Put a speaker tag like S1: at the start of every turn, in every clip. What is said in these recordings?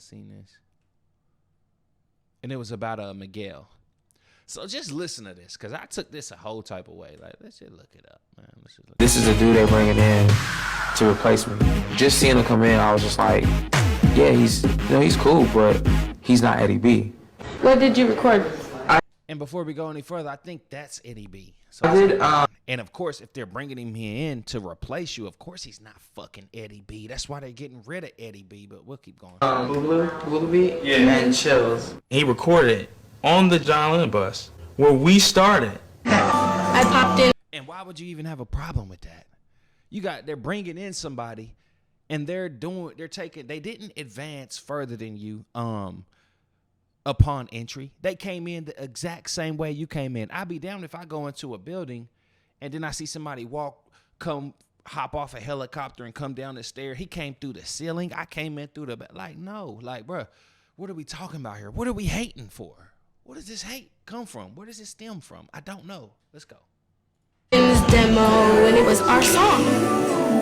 S1: seen this. And it was about Miguel. So just listen to this, because I took this a whole type of way. Like, let's just look it up, man.
S2: This is the dude they bringing in to replace me. Just seeing him come in, I was just like, yeah, he's cool, but he's not Eddie B.
S3: What did you record?
S1: And before we go any further, I think that's Eddie B. So
S2: I did,
S1: and of course, if they're bringing him in to replace you, of course he's not fucking Eddie B. That's why they're getting rid of Eddie B. But we'll keep going.
S2: Boogaloo Beat?
S4: Yeah.
S2: And Chills.
S4: He recorded it on the John Lennon bus where we started.
S3: I popped in.
S1: And why would you even have a problem with that? They're bringing in somebody, and they didn't advance further than you upon entry. They came in the exact same way you came in. I'd be damned if I go into a building and then I see somebody hop off a helicopter and come down the stair. He came through the ceiling. I came in through no, bruh, what are we talking about here? What are we hating for? Where does this hate come from? Where does it stem from? I don't know. Let's go.
S3: In this demo, and it was our song,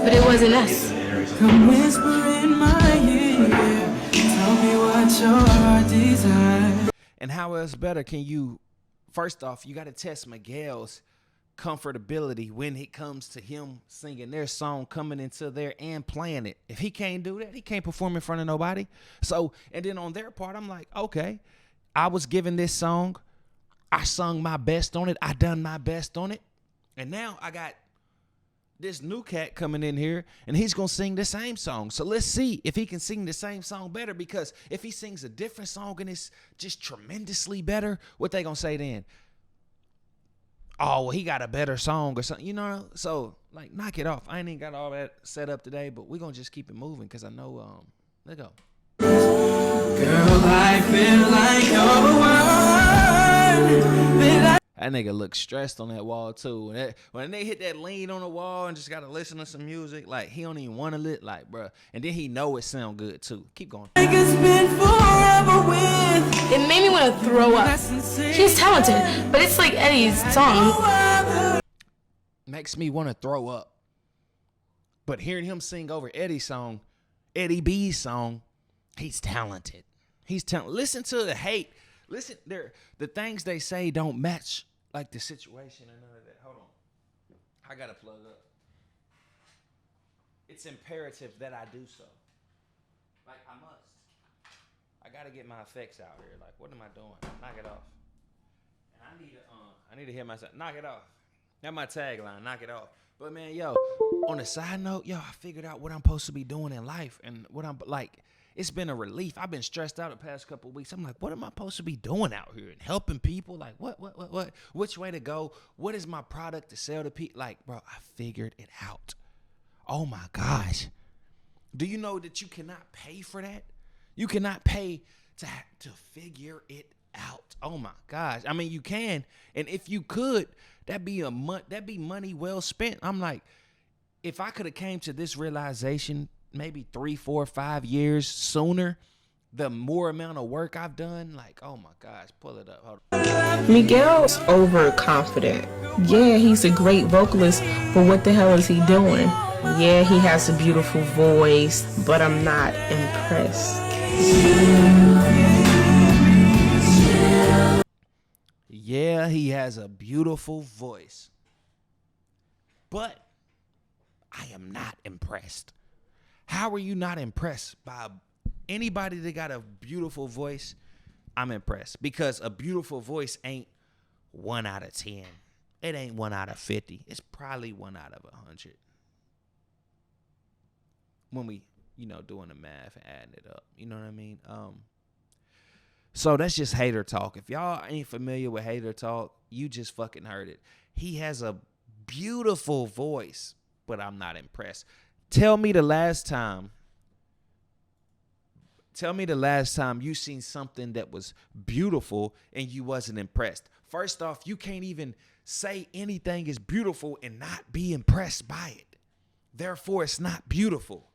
S3: but it wasn't us.
S5: Come whisper in my ear, tell me what your heart desires.
S1: And how else better can you, first off, you got to test Miguel's comfortability when it comes to him singing their song, coming into there and playing it. If he can't do that, he can't perform in front of nobody. So, and then on their part, I'm like, okay, I was given this song. I sung my best on it. I done my best on it. And now I got this new cat coming in here, and he's going to sing the same song. So let's see if he can sing the same song better, because if he sings a different song and it's just tremendously better, what they going to say then? Oh, well, he got a better song or something, you know? So, like, knock it off. I ain't even got all that set up today, but we're going to just keep it moving, because I know, let's go.
S5: Girl, I feel like you're the one.
S1: That nigga look stressed on that wall too. When they hit that lean on the wall and just gotta listen to some music, like he don't even want to like, bruh. And then he know it sound good too. Keep going.
S5: It
S3: It made me want to throw up. He's talented, but it's like Eddie's song.
S1: Makes me want to throw up. But hearing him sing over Eddie's song, Eddie B's song, he's talented. Listen to the hate. Listen, the things they say don't match like the situation and none of that. Hold on. I gotta plug up. It's imperative that I do so. Like, I must. I gotta get my effects out here. Like, what am I doing? Knock it off. And I need to hear myself. Knock it off. That's my tagline. Knock it off. But man, yo, on a side note, I figured out what I'm supposed to be doing in life, and what I'm like. It's been a relief. I've been stressed out the past couple of weeks. I'm like, what am I supposed to be doing out here and helping people? Like, what? Which way to go? What is my product to sell to people? Like, bro, I figured it out. Oh my gosh. Do you know that you cannot pay for that? You cannot pay to figure it out. Oh my gosh. I mean, you can. And if you could, that'd be money well spent. I'm like, if I could have came to this realization maybe 3, 4, 5 years sooner, the more amount of work I've done, like, oh my gosh, pull it up. Hold on.
S6: Miguel's overconfident. Yeah, he's a great vocalist, but what the hell is he doing? Yeah, he has a beautiful voice, but I'm not impressed.
S1: Yeah, he has a beautiful voice, but I am not impressed. How are you not impressed by anybody that got a beautiful voice? I'm impressed, because a beautiful voice ain't 1 out of 10. It ain't 1 out of 50. It's probably 1 out of 100. When we, doing the math and adding it up, you know what I mean? So that's just hater talk. If y'all ain't familiar with hater talk, you just fucking heard it. He has a beautiful voice, but I'm not impressed. Tell me the last time you seen something that was beautiful and you wasn't impressed. First off, you can't even say anything is beautiful and not be impressed by it. Therefore, it's not beautiful.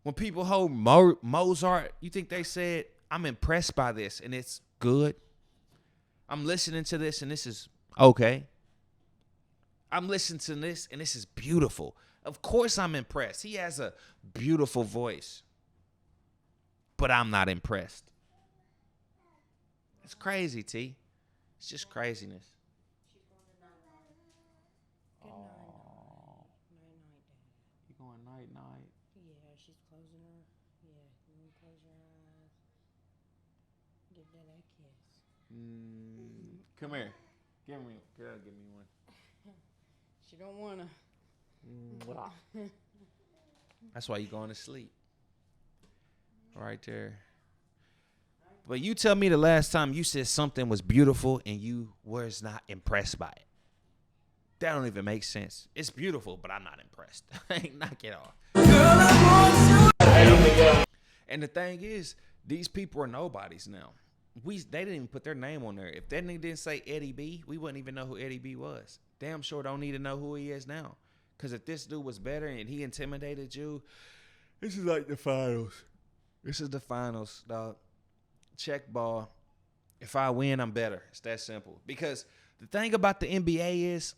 S1: When people hold Mozart, you think they said, I'm impressed by this and it's good? I'm listening to this and this is okay. I'm listening to this and this is beautiful. Of course I'm impressed. He has a beautiful voice. but I'm not impressed. It's crazy, T. It's just craziness. Oh. You going night-night?
S7: Yeah, she's closing her. Yeah, you want to close your eyes. Give that kiss.
S1: Come here. Give me one.
S7: She don't want to.
S1: That's why you going to sleep. Right there. But you tell me the last time you said something was beautiful and you was not impressed by it. That don't even make sense. It's beautiful, but I'm not impressed. Knock it off. And the thing is, these people are nobodies now. They didn't even put their name on there. If that nigga didn't say Eddie B, we wouldn't even know who Eddie B was. Damn sure don't need to know who he is now. Because if this dude was better and he intimidated you, this is like the finals. This is the finals, dog. Check ball. If I win, I'm better. It's that simple. Because the thing about the NBA is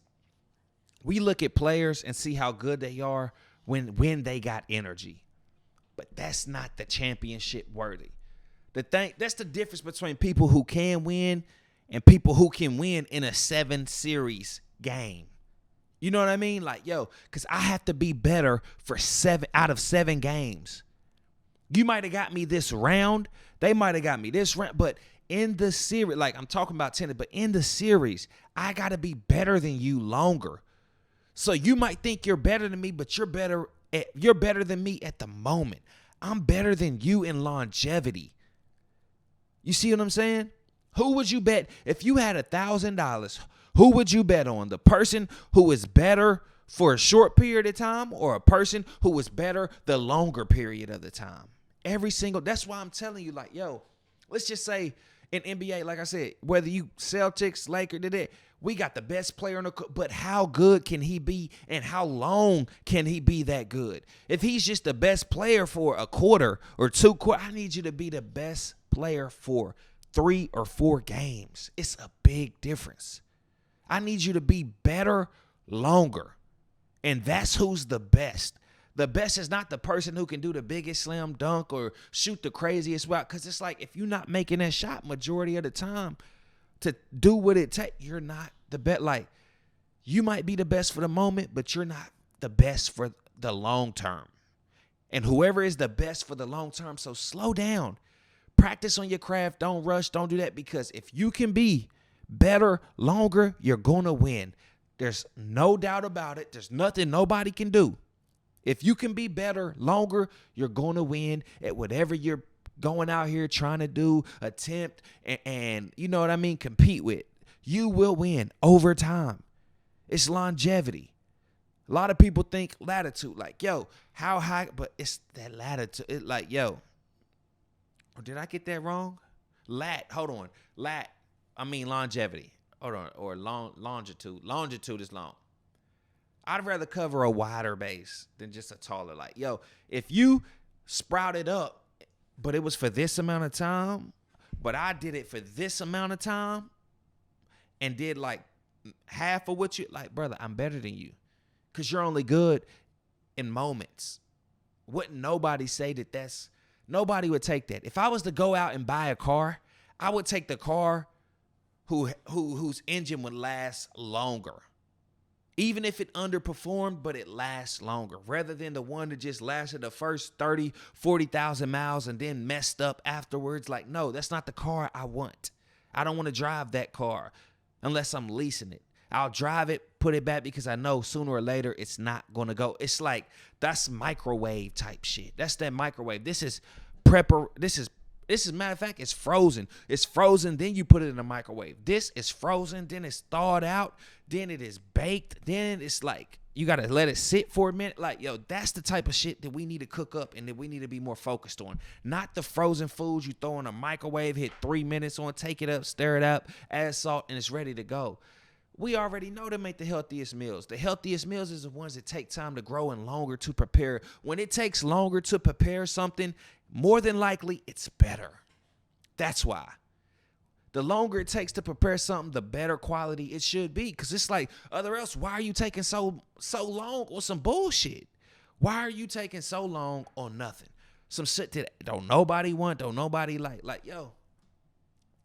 S1: we look at players and see how good they are when they got energy. But that's not the championship worthy. That's the difference between people who can win and people who can win in a 7-series game. You know what I mean? Like, yo, because I have to be better for 7 out of 7 games. You might have got me this round. They might have got me this round. But in the series, like I'm talking about tennis, but in the series, I got to be better than you longer. So you might think you're better than me, but you're better than me at the moment. I'm better than you in longevity. You see what I'm saying? Who would you bet if you had $1,000? Who would you bet on? The person who is better for a short period of time or a person who is better the longer period of the time? That's why I'm telling you, like, yo, let's just say in NBA, like I said, whether you Celtics, Lakers, we got the best player in the but how good can he be and how long can he be that good? If he's just the best player for a quarter or 2 quarters, I need you to be the best player for 3 or 4 games. It's a big difference. I need you to be better longer. And that's who's the best. The best is not the person who can do the biggest slam dunk or shoot the craziest route. Because it's like if you're not making that shot majority of the time to do what it takes, you're not the best. Like, you might be the best for the moment, but you're not the best for the long term. And whoever is the best for the long term, so slow down. Practice on your craft. Don't rush. Don't do that. Because if you can be better longer, you're going to win. There's no doubt about it. There's nothing nobody can do. If you can be better longer, you're going to win at whatever you're going out here trying to do, attempt, and you know what I mean, compete with. You will win over time. It's longevity. A lot of people think latitude, like, yo, how high? But it's that latitude. It's like, yo, did I get that wrong? Longevity. Hold on, or longitude. Longitude is long. I'd rather cover a wider base than just a taller. Like, yo, if you sprouted up, but it was for this amount of time, but I did it for this amount of time and did like half of what you, like, brother, I'm better than you because you're only good in moments. Wouldn't nobody say that's, nobody would take that. If I was to go out and buy a car, I would take the car whose engine would last longer. Even if it underperformed, but it lasts longer, rather than the one that just lasted the first 30, 40,000 miles and then messed up afterwards. Like, no, that's not the car I want. I don't want to drive that car unless I'm leasing it. I'll drive it, put it back because I know sooner or later it's not going to go. It's like, that's microwave type shit. That's that microwave. This is matter of fact, it's frozen. It's frozen, then you put it in the microwave. This is frozen, then it's thawed out, then it is baked, then it's like you got to let it sit for a minute. Like, yo, that's the type of shit that we need to cook up and that we need to be more focused on. Not the frozen foods you throw in a microwave, hit 3 minutes on, take it up, stir it up, add salt, and it's ready to go. We already know to make the healthiest meals. The healthiest meals is the ones that take time to grow and longer to prepare. When it takes longer to prepare something, more than likely, it's better. That's why. The longer it takes to prepare something, the better quality it should be. Because it's like, other else, why are you taking so long on some bullshit? Why are you taking so long on nothing? some shit that don't nobody want, don't nobody like. Like, yo,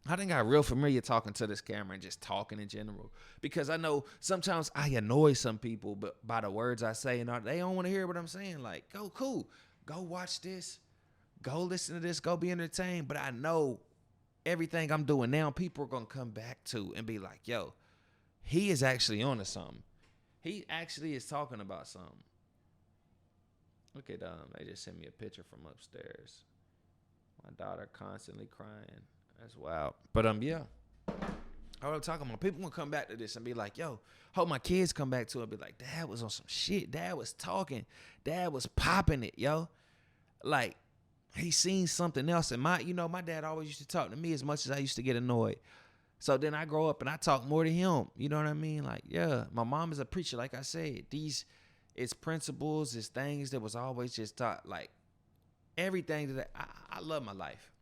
S1: I done got real familiar talking to this camera and just talking in general, because I know sometimes I annoy some people, but by the words I say, and they don't want to hear what I'm saying. Like, go cool, go watch this, go listen to this, go be entertained. But I know everything I'm doing now, people are gonna come back to and be like, yo, he is actually on to something. He actually is talking about something. Look at they just sent me a picture from upstairs. My daughter constantly crying. That's wild. But yeah. All I'm talking about, people gonna come back to this and be like, yo, hope my kids come back to it and be like, Dad was on some shit. Dad was talking. Dad was popping it, yo. Like, he seen something else. And my dad always used to talk to me as much as I used to get annoyed. So then I grow up and I talk more to him. You know what I mean? Like, yeah, my mom is a preacher. Like I said, it's principles, it's things that was always just taught. Like, everything that I love my life.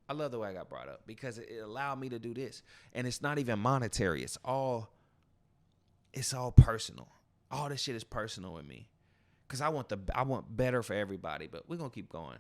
S1: I love the way I got brought up because it allowed me to do this. And it's not even monetary. It's all personal. All this shit is personal with me. Because I want better for everybody. But we're going to keep going.